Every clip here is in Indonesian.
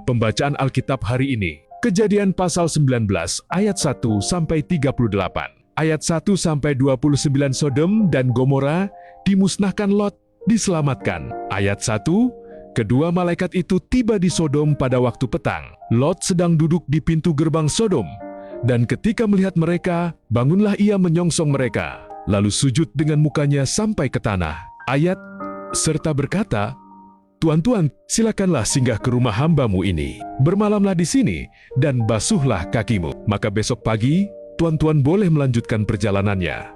Pembacaan Alkitab hari ini, Kejadian pasal 19 ayat 1-38. Ayat 1-29 Sodom dan Gomora dimusnahkan, Lot diselamatkan. Ayat 1, kedua malaikat itu tiba di Sodom pada waktu petang. Lot sedang duduk di pintu gerbang Sodom, dan ketika melihat mereka, bangunlah ia menyongsong mereka, lalu sujud dengan mukanya sampai ke tanah. Ayat serta berkata, "Tuan-tuan, silakanlah singgah ke rumah hambamu ini. Bermalamlah di sini dan basuhlah kakimu. Maka besok pagi, tuan-tuan boleh melanjutkan perjalanannya."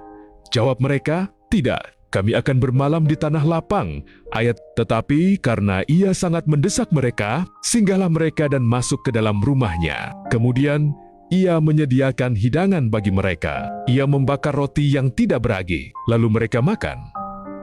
Jawab mereka, "Tidak, kami akan bermalam di tanah lapang." Ayat, tetapi karena ia sangat mendesak mereka, singgahlah mereka dan masuk ke dalam rumahnya. Kemudian, ia menyediakan hidangan bagi mereka. Ia membakar roti yang tidak beragi, lalu mereka makan.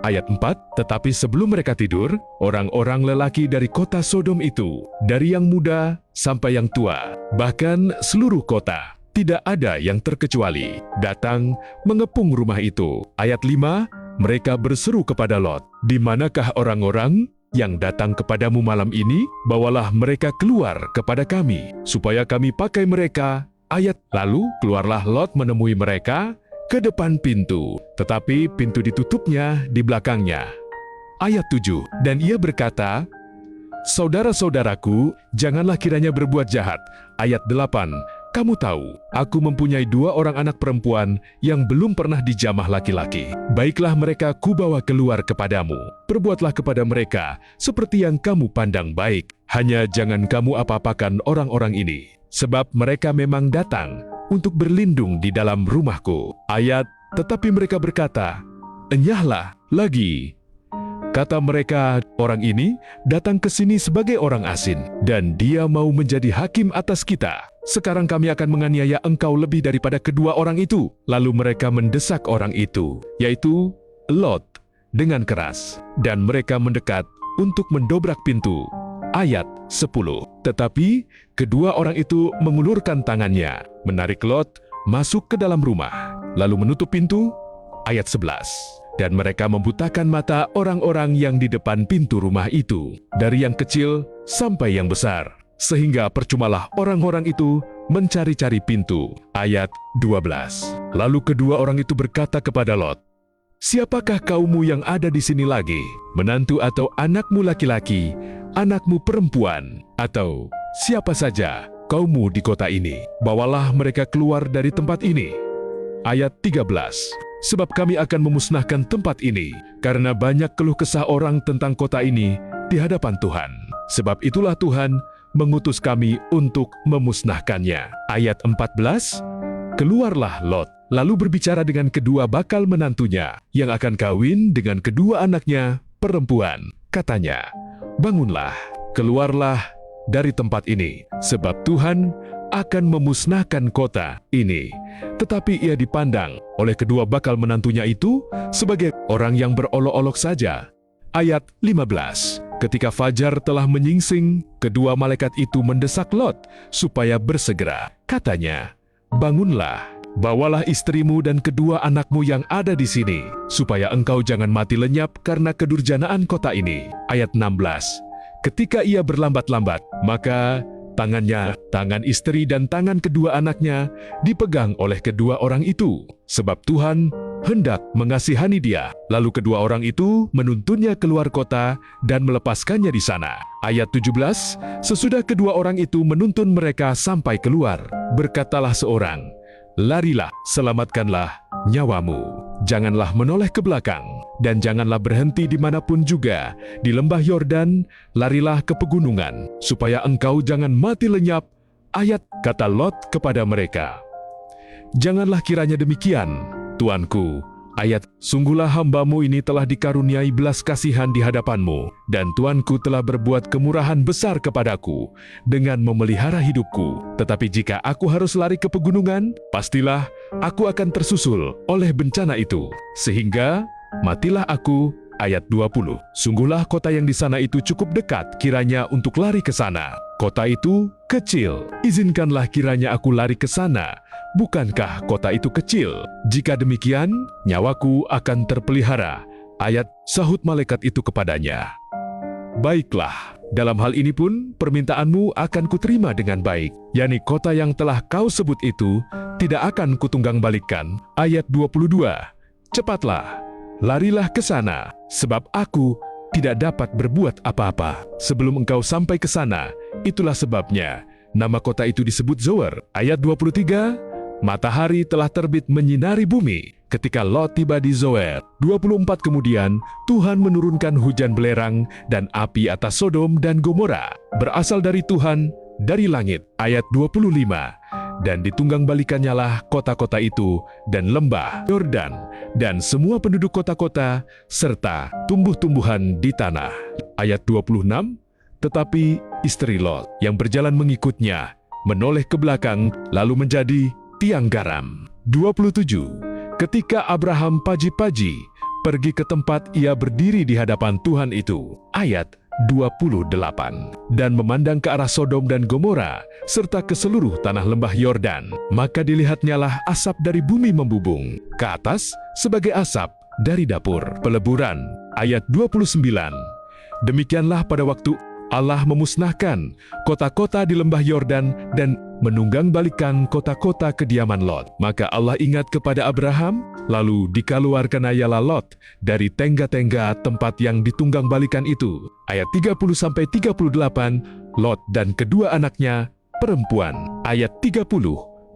Ayat 4, tetapi sebelum mereka tidur, orang-orang lelaki dari kota Sodom itu, dari yang muda sampai yang tua, bahkan seluruh kota, tidak ada yang terkecuali, datang mengepung rumah itu. Ayat 5, mereka berseru kepada Lot, "Di manakah orang-orang yang datang kepadamu malam ini? Bawalah mereka keluar kepada kami, supaya kami pakai mereka." Ayat, lalu keluarlah Lot menemui mereka ke depan pintu, tetapi pintu ditutupnya di belakangnya. Ayat 7, dan ia berkata, "Saudara-saudaraku, janganlah kiranya berbuat jahat." Ayat 8, kamu tahu, aku mempunyai 2 orang anak perempuan yang belum pernah dijamah laki-laki. Baiklah mereka kubawa keluar kepadamu. Perbuatlah kepada mereka seperti yang kamu pandang baik. Hanya jangan kamu apa-apakan orang-orang ini, sebab mereka memang datang untuk berlindung di dalam rumahku. Ayat, tetapi mereka berkata, "Enyahlah lagi." Kata mereka, "Orang ini datang ke sini sebagai orang asing, dan dia mau menjadi hakim atas kita. Sekarang kami akan menganiaya engkau lebih daripada kedua orang itu." Lalu mereka mendesak orang itu, yaitu Lot, dengan keras, dan mereka mendekat untuk mendobrak pintu. Ayat 10, tetapi kedua orang itu mengulurkan tangannya, menarik Lot masuk ke dalam rumah, lalu menutup pintu. Ayat 11, dan mereka membutakan mata orang-orang yang di depan pintu rumah itu, dari yang kecil sampai yang besar, sehingga percumalah orang-orang itu mencari-cari pintu. Ayat 12, lalu kedua orang itu berkata kepada Lot, "Siapakah kaummu yang ada di sini lagi? Menantu atau anakmu laki-laki, anakmu perempuan, atau siapa saja kaummu di kota ini? Bawalah mereka keluar dari tempat ini." Ayat 13, sebab kami akan memusnahkan tempat ini, karena banyak keluh kesah orang tentang kota ini di hadapan Tuhan. Sebab itulah Tuhan mengutus kami untuk memusnahkannya. Ayat 14, keluarlah Lot, lalu berbicara dengan kedua bakal menantunya, yang akan kawin dengan kedua anaknya perempuan. Katanya, "Bangunlah, keluarlah dari tempat ini, sebab Tuhan akan memusnahkan kota ini." Tetapi ia dipandang oleh kedua bakal menantunya itu sebagai orang yang berolok-olok saja. Ayat 15, ketika fajar telah menyingsing, kedua malaikat itu mendesak Lot supaya bersegera. Katanya, "Bangunlah, bawalah istrimu dan kedua anakmu yang ada di sini, supaya engkau jangan mati lenyap karena kedurjanaan kota ini." Ayat 16, ketika ia berlambat-lambat, maka tangannya, tangan istri dan tangan kedua anaknya dipegang oleh kedua orang itu, sebab Tuhan hendak mengasihani dia. Lalu kedua orang itu menuntunnya keluar kota dan melepaskannya di sana. Ayat 17, sesudah kedua orang itu menuntun mereka sampai keluar, berkatalah seorang, "Larilah, selamatkanlah nyawamu. Janganlah menoleh ke belakang, dan janganlah berhenti dimanapun juga. Di lembah Yordan, larilah ke pegunungan, supaya engkau jangan mati lenyap." Ayat, kata Lot kepada mereka, "Janganlah kiranya demikian, Tuanku." Ayat, sungguhlah hambamu ini telah dikaruniai belas kasihan di hadapanmu, dan Tuanku telah berbuat kemurahan besar kepadaku dengan memelihara hidupku. Tetapi jika aku harus lari ke pegunungan, pastilah aku akan tersusul oleh bencana itu, sehingga matilah aku. Ayat 20, sungguhlah kota yang di sana itu cukup dekat kiranya untuk lari ke sana. Kota itu kecil, izinkanlah kiranya aku lari ke sana. Bukankah kota itu kecil? Jika demikian, nyawaku akan terpelihara. Ayat, sahut malaikat itu kepadanya, "Baiklah, Dalam hal ini pun, permintaanmu akan kuterima dengan baik, yakni kota yang telah kau sebut itu tidak akan kutunggang balikkan. Ayat 22. Cepatlah, larilah ke sana, sebab aku tidak dapat berbuat apa-apa sebelum engkau sampai ke sana. Itulah sebabnya nama kota itu disebut Zoar. Ayat 23. Matahari telah terbit menyinari bumi ketika Lot tiba di Zoar. 24 kemudian, Tuhan menurunkan hujan belerang dan api atas Sodom dan Gomora, berasal dari Tuhan, dari langit. Ayat 25. Dan ditunggang balikannya lah kota-kota itu dan lembah Yordan dan semua penduduk kota-kota serta tumbuh-tumbuhan di tanah. Ayat 26. Tetapi istri Lot yang berjalan mengikutnya menoleh ke belakang lalu menjadi tiang garam. 27. Ketika Abraham pagi-pagi pergi ke tempat ia berdiri di hadapan Tuhan itu. Ayat 28. Dan memandang ke arah Sodom dan Gomora serta ke seluruh tanah lembah Yordan, maka dilihatnyalah asap dari bumi membubung ke atas sebagai asap dari dapur peleburan. Ayat 29. Demikianlah pada waktu Allah memusnahkan kota-kota di lembah Yordan dan menunggang balikan kota-kota kediaman Lot. Maka Allah ingat kepada Abraham, lalu dikeluarkan ialah Lot dari tengga-tengga tempat yang ditunggang balikan itu. Ayat 30-38, Lot dan kedua anaknya perempuan. Ayat 30,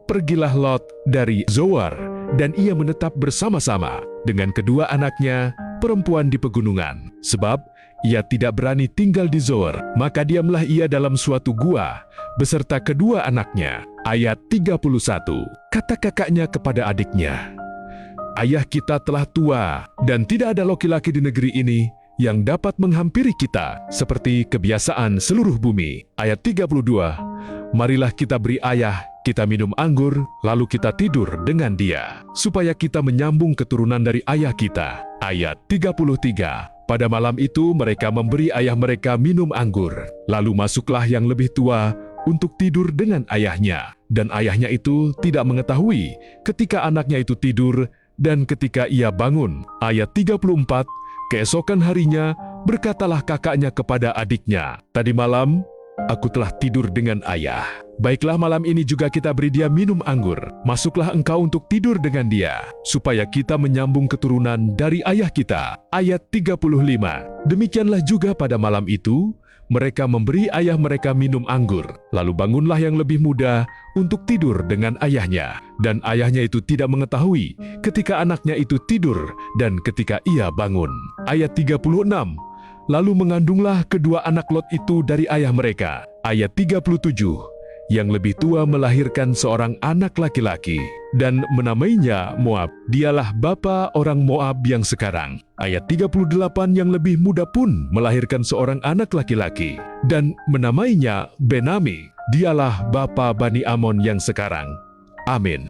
pergilah Lot dari Zoar, dan ia menetap bersama-sama dengan kedua anaknya perempuan di pegunungan. Sebab ia tidak berani tinggal di Zoar, maka diamlah ia dalam suatu gua beserta kedua anaknya. Ayat 31. Kata kakaknya kepada adiknya, "Ayah kita telah tua, dan tidak ada laki-laki di negeri ini yang dapat menghampiri kita, seperti kebiasaan seluruh bumi." Ayat 32. Marilah kita beri ayah kita minum anggur, lalu kita tidur dengan dia, supaya kita menyambung keturunan dari ayah kita. Ayat 33. Pada malam itu mereka memberi ayah mereka minum anggur. Lalu masuklah yang lebih tua untuk tidur dengan ayahnya. Dan ayahnya itu tidak mengetahui ketika anaknya itu tidur dan ketika ia bangun. Ayat 34. Keesokan harinya berkatalah kakaknya kepada adiknya, "Tadi malam aku telah tidur dengan ayah. Baiklah, malam ini juga kita beri dia minum anggur. Masuklah engkau untuk tidur dengan dia, supaya kita menyambung keturunan dari ayah kita." Ayat 35. Demikianlah juga pada malam itu, mereka memberi ayah mereka minum anggur. Lalu bangunlah yang lebih muda untuk tidur dengan ayahnya. Dan ayahnya itu tidak mengetahui ketika anaknya itu tidur dan ketika ia bangun. Ayat 36. Lalu mengandunglah kedua anak Lot itu dari ayah mereka. Ayat 37. Yang lebih tua melahirkan seorang anak laki-laki dan menamainya Moab. Dialah bapa orang Moab yang sekarang. Ayat 38. Yang lebih muda pun melahirkan seorang anak laki-laki dan menamainya Benami. Dialah bapa Bani Amon yang sekarang. Amin.